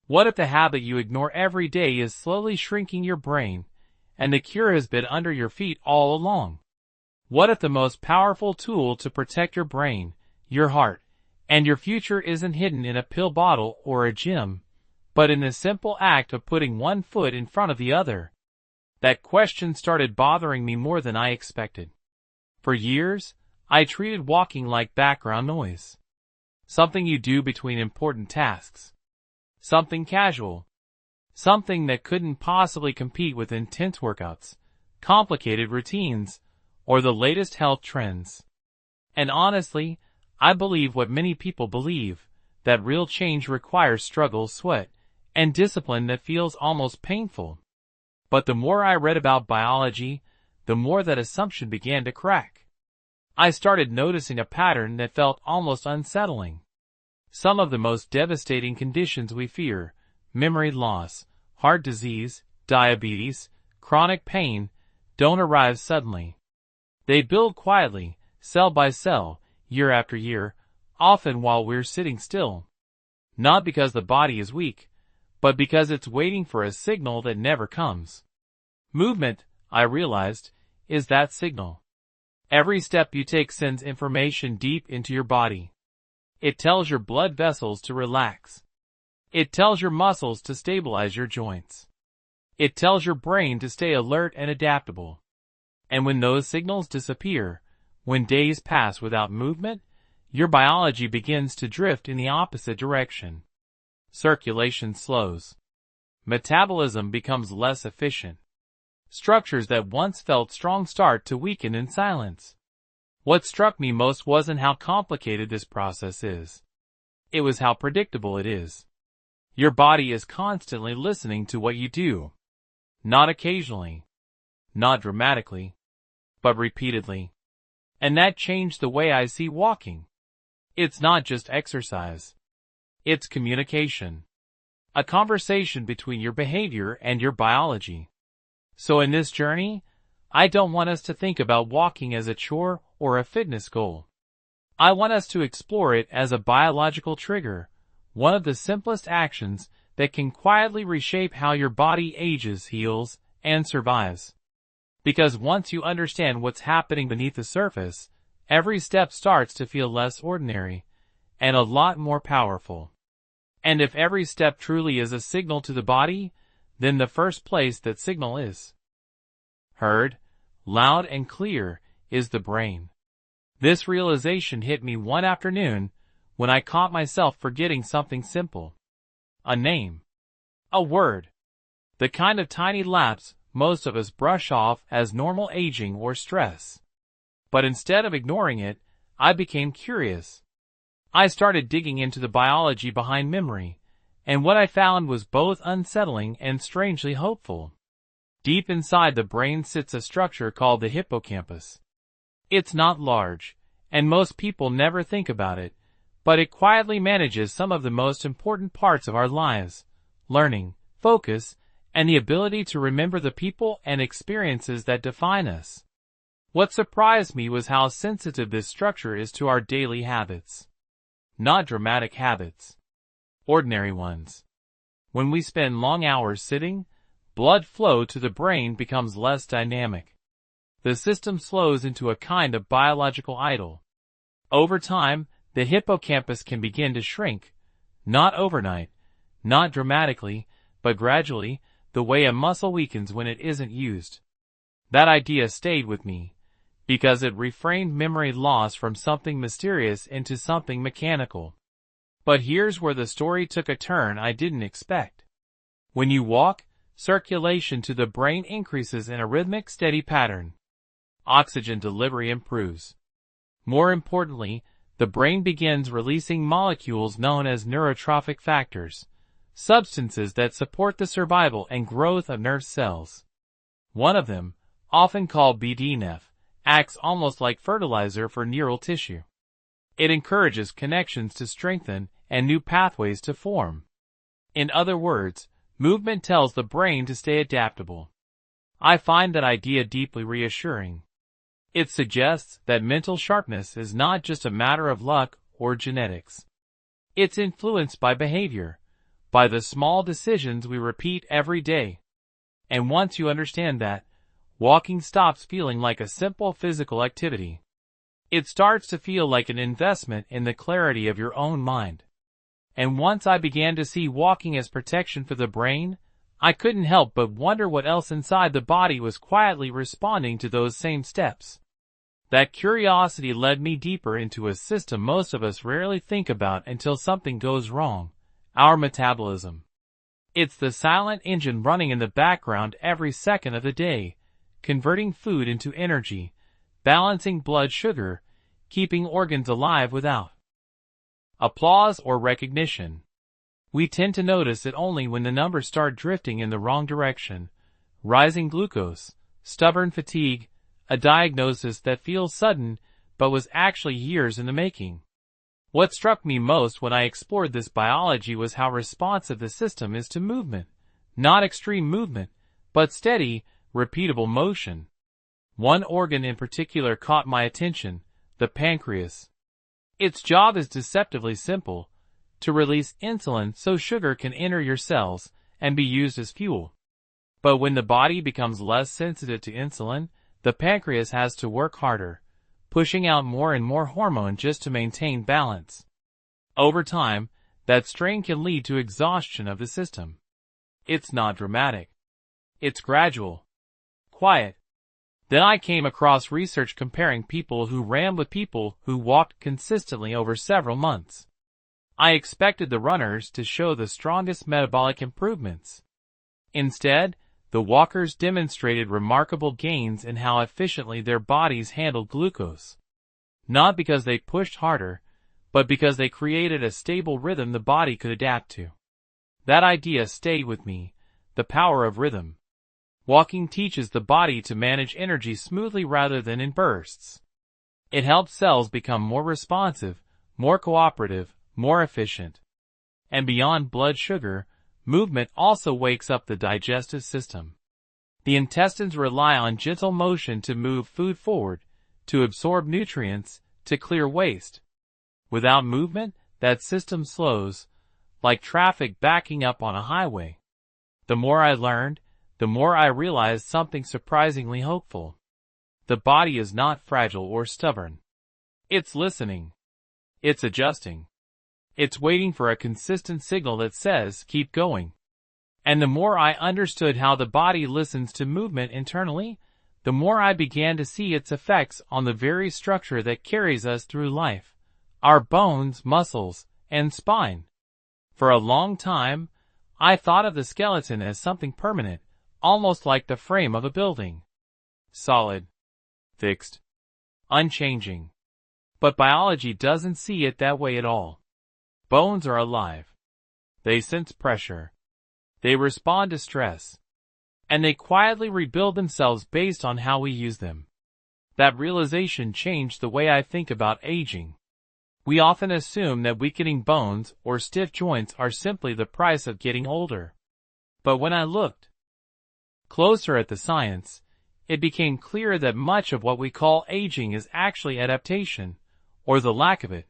What if the habit you ignore every day is slowly shrinking your brain, and the cure has been under your feet all along? What if the most powerful tool to protect your brain, your heart, and your future isn't hidden in a pill bottle or a gym, but in the simple act of putting one foot in front of the other? That question started bothering me more than I expected. For years, I treated walking like background noise. Something you do between important tasks. Something casual. Something that couldn't possibly compete with intense workouts, complicated routines, or the latest health trends. And honestly, I believe what many people believe, that real change requires struggle, sweat, and discipline that feels almost painful. But the more I read about biology, the more that assumption began to crack. I started noticing a pattern that felt almost unsettling. Some of the most devastating conditions we fear, memory loss, heart disease, diabetes, chronic pain, don't arrive suddenly. They build quietly, cell by cell, year after year, often while we're sitting still. Not because the body is weak, but because it's waiting for a signal that never comes. Movement, I realized, is that signal. Every step you take sends information deep into your body. It tells your blood vessels to relax. It tells your muscles to stabilize your joints. It tells your brain to stay alert and adaptable. And when those signals disappear, when days pass without movement, your biology begins to drift in the opposite direction. Circulation slows. Metabolism becomes less efficient. Structures that once felt strong start to weaken in silence. What struck me most wasn't how complicated this process is. It was how predictable it is. Your body is constantly listening to what you do. Not occasionally. Not dramatically. But repeatedly. And that changed the way I see walking. It's not just exercise. It's communication. A conversation between your behavior and your biology. So in this journey, I don't want us to think about walking as a chore or a fitness goal. I want us to explore it as a biological trigger, one of the simplest actions that can quietly reshape how your body ages, heals, and survives. Because once you understand what's happening beneath the surface, every step starts to feel less ordinary and a lot more powerful. And if every step truly is a signal to the body, then the first place that signal is heard, loud and clear, is the brain. This realization hit me one afternoon when I caught myself forgetting something simple. A name. A word. The kind of tiny lapse most of us brush off as normal aging or stress. But instead of ignoring it, I became curious. I started digging into the biology behind memory, and what I found was both unsettling and strangely hopeful. Deep inside the brain sits a structure called the hippocampus. It's not large, and most people never think about it, but it quietly manages some of the most important parts of our lives: learning, focus, and the ability to remember the people and experiences that define us. What surprised me was how sensitive this structure is to our daily habits. Not dramatic habits. Ordinary ones. When we spend long hours sitting, blood flow to the brain becomes less dynamic. The system slows into a kind of biological idle. Over time, the hippocampus can begin to shrink, not overnight, not dramatically, but gradually, the way a muscle weakens when it isn't used. That idea stayed with me, because it reframed memory loss from something mysterious into something mechanical. But here's where the story took a turn I didn't expect. When you walk, circulation to the brain increases in a rhythmic, steady pattern. Oxygen delivery improves. More importantly, the brain begins releasing molecules known as neurotrophic factors, substances that support the survival and growth of nerve cells. One of them, often called BDNF, acts almost like fertilizer for neural tissue. It encourages connections to strengthen and new pathways to form. In other words, movement tells the brain to stay adaptable. I find that idea deeply reassuring. It suggests that mental sharpness is not just a matter of luck or genetics. It's influenced by behavior, by the small decisions we repeat every day. And once you understand that, walking stops feeling like a simple physical activity. It starts to feel like an investment in the clarity of your own mind. And once I began to see walking as protection for the brain, I couldn't help but wonder what else inside the body was quietly responding to those same steps. That curiosity led me deeper into a system most of us rarely think about until something goes wrong: our metabolism. It's the silent engine running in the background every second of the day, converting food into energy, balancing blood sugar, keeping organs alive without applause or recognition. We tend to notice it only when the numbers start drifting in the wrong direction: rising glucose, stubborn fatigue, a diagnosis that feels sudden but was actually years in the making. What struck me most when I explored this biology was how responsive the system is to movement. Not extreme movement, but steady, repeatable motion. One organ in particular caught my attention: the pancreas. Its job is deceptively simple: to release insulin so sugar can enter your cells and be used as fuel. But when the body becomes less sensitive to insulin, the pancreas has to work harder, pushing out more and more hormone just to maintain balance. Over time, that strain can lead to exhaustion of the system. It's not dramatic. It's gradual, quiet. Then I came across research comparing people who ran with people who walked consistently over several months. I expected the runners to show the strongest metabolic improvements. Instead, the walkers demonstrated remarkable gains in how efficiently their bodies handled glucose. Not because they pushed harder, but because they created a stable rhythm the body could adapt to. That idea stayed with me: the power of rhythm. Walking teaches the body to manage energy smoothly rather than in bursts. It helps cells become more responsive, more cooperative, more efficient. And beyond blood sugar, movement also wakes up the digestive system. The intestines rely on gentle motion to move food forward, to absorb nutrients, to clear waste. Without movement, that system slows, like traffic backing up on a highway. The more I learned, the more I realized something surprisingly hopeful. The body is not fragile or stubborn. It's listening. It's adjusting. It's waiting for a consistent signal that says, keep going. And the more I understood how the body listens to movement internally, the more I began to see its effects on the very structure that carries us through life: our bones, muscles, and spine. For a long time, I thought of the skeleton as something permanent, almost like the frame of a building. Solid, fixed, unchanging. But biology doesn't see it that way at all. Bones are alive. They sense pressure. They respond to stress. And they quietly rebuild themselves based on how we use them. That realization changed the way I think about aging. We often assume that weakening bones or stiff joints are simply the price of getting older. But when I looked closer at the science, it became clear that much of what we call aging is actually adaptation, or the lack of it.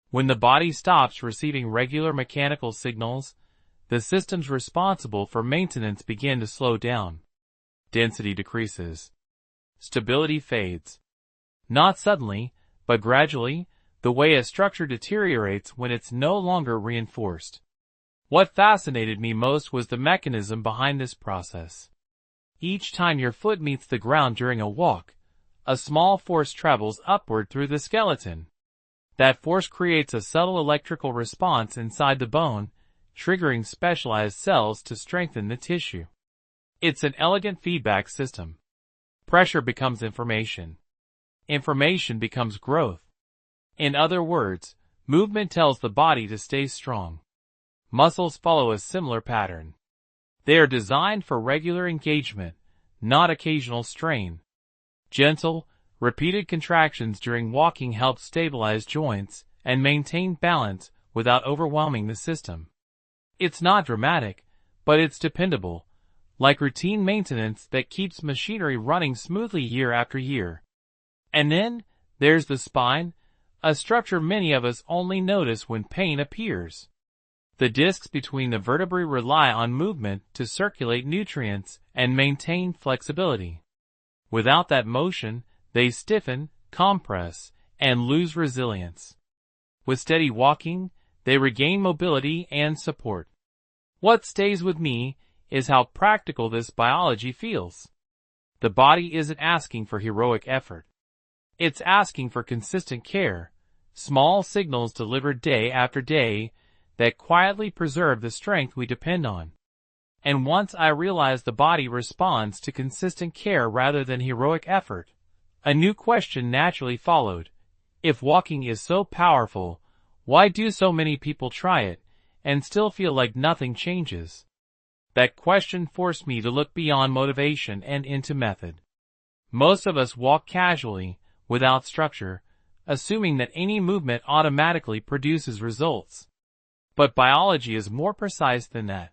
When the body stops receiving regular mechanical signals, the systems responsible for maintenance begin to slow down. Density decreases. Stability fades. Not suddenly, but gradually, the way a structure deteriorates when it's no longer reinforced. What fascinated me most was the mechanism behind this process. Each time your foot meets the ground during a walk, a small force travels upward through the skeleton. That force creates a subtle electrical response inside the bone, triggering specialized cells to strengthen the tissue. It's an elegant feedback system. Pressure becomes information. Information becomes growth. In other words, movement tells the body to stay strong. Muscles follow a similar pattern. They are designed for regular engagement, not occasional strain. Gentle, repeated contractions during walking help stabilize joints and maintain balance without overwhelming the system. It's not dramatic, but it's dependable, like routine maintenance that keeps machinery running smoothly year after year. And then, there's the spine, a structure many of us only notice when pain appears. The discs between the vertebrae rely on movement to circulate nutrients and maintain flexibility. Without that motion, they stiffen, compress, and lose resilience. With steady walking, they regain mobility and support. What stays with me is how practical this biology feels. The body isn't asking for heroic effort. It's asking for consistent care, small signals delivered day after day that quietly preserve the strength we depend on. And once I realized the body responds to consistent care rather than heroic effort, a new question naturally followed. If walking is so powerful, why do so many people try it and still feel like nothing changes? That question forced me to look beyond motivation and into method. Most of us walk casually, without structure, assuming that any movement automatically produces results. But biology is more precise than that.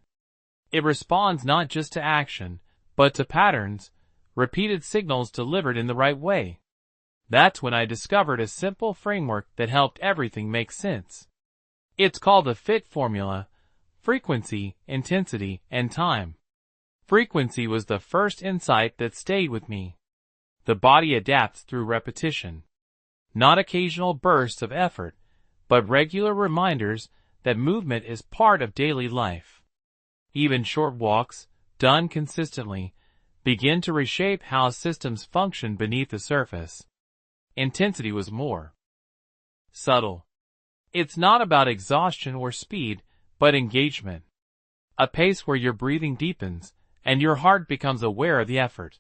It responds not just to action, but to patterns, repeated signals delivered in the right way. That's when I discovered a simple framework that helped everything make sense. It's called the FIT formula: frequency, intensity, and time. Frequency was the first insight that stayed with me. The body adapts through repetition. Not occasional bursts of effort, but regular reminders that movement is part of daily life. Even short walks, done consistently, begin to reshape how systems function beneath the surface. Intensity was more subtle. It's not about exhaustion or speed, but engagement. A pace where your breathing deepens, and your heart becomes aware of the effort.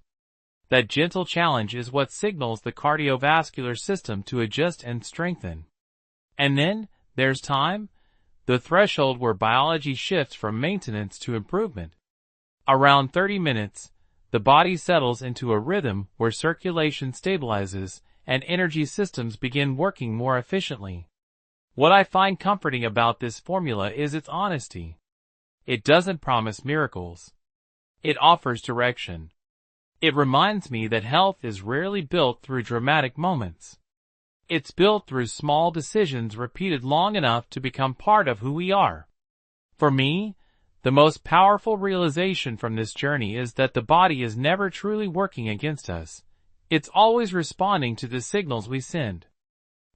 That gentle challenge is what signals the cardiovascular system to adjust and strengthen. And then, there's time, the threshold where biology shifts from maintenance to improvement. Around 30 minutes, the body settles into a rhythm where circulation stabilizes and energy systems begin working more efficiently. What I find comforting about this formula is its honesty. It doesn't promise miracles. It offers direction. It reminds me that health is rarely built through dramatic moments. It's built through small decisions repeated long enough to become part of who we are. For me, the most powerful realization from this journey is that the body is never truly working against us. It's always responding to the signals we send.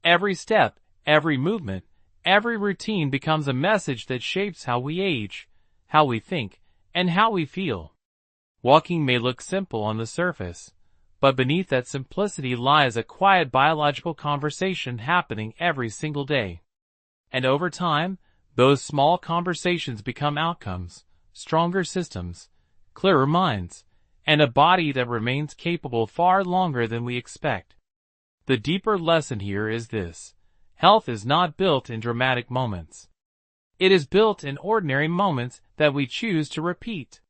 Every step, every movement, every routine becomes a message that shapes how we age, how we think, and how we feel. Walking may look simple on the surface, but beneath that simplicity lies a quiet biological conversation happening every single day. And over time, those small conversations become outcomes, stronger systems, clearer minds, and a body that remains capable far longer than we expect. The deeper lesson here is this: health is not built in dramatic moments. It is built in ordinary moments that we choose to repeat.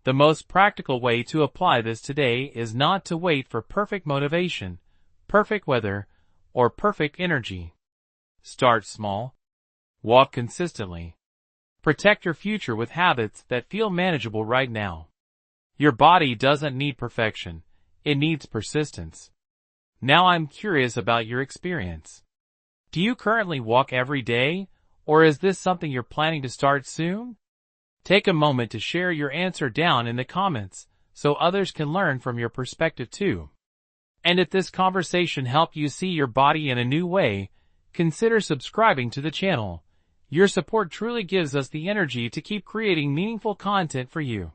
The most practical way to apply this today is not to wait for perfect motivation, perfect weather, or perfect energy. Start small. Walk consistently. Protect your future with habits that feel manageable right now. Your body doesn't need perfection, it needs persistence. Now I'm curious about your experience. Do you currently walk every day, or is this something you're planning to start soon? Take a moment to share your answer down in the comments so others can learn from your perspective too. And if this conversation helped you see your body in a new way, consider subscribing to the channel. Your support truly gives us the energy to keep creating meaningful content for you.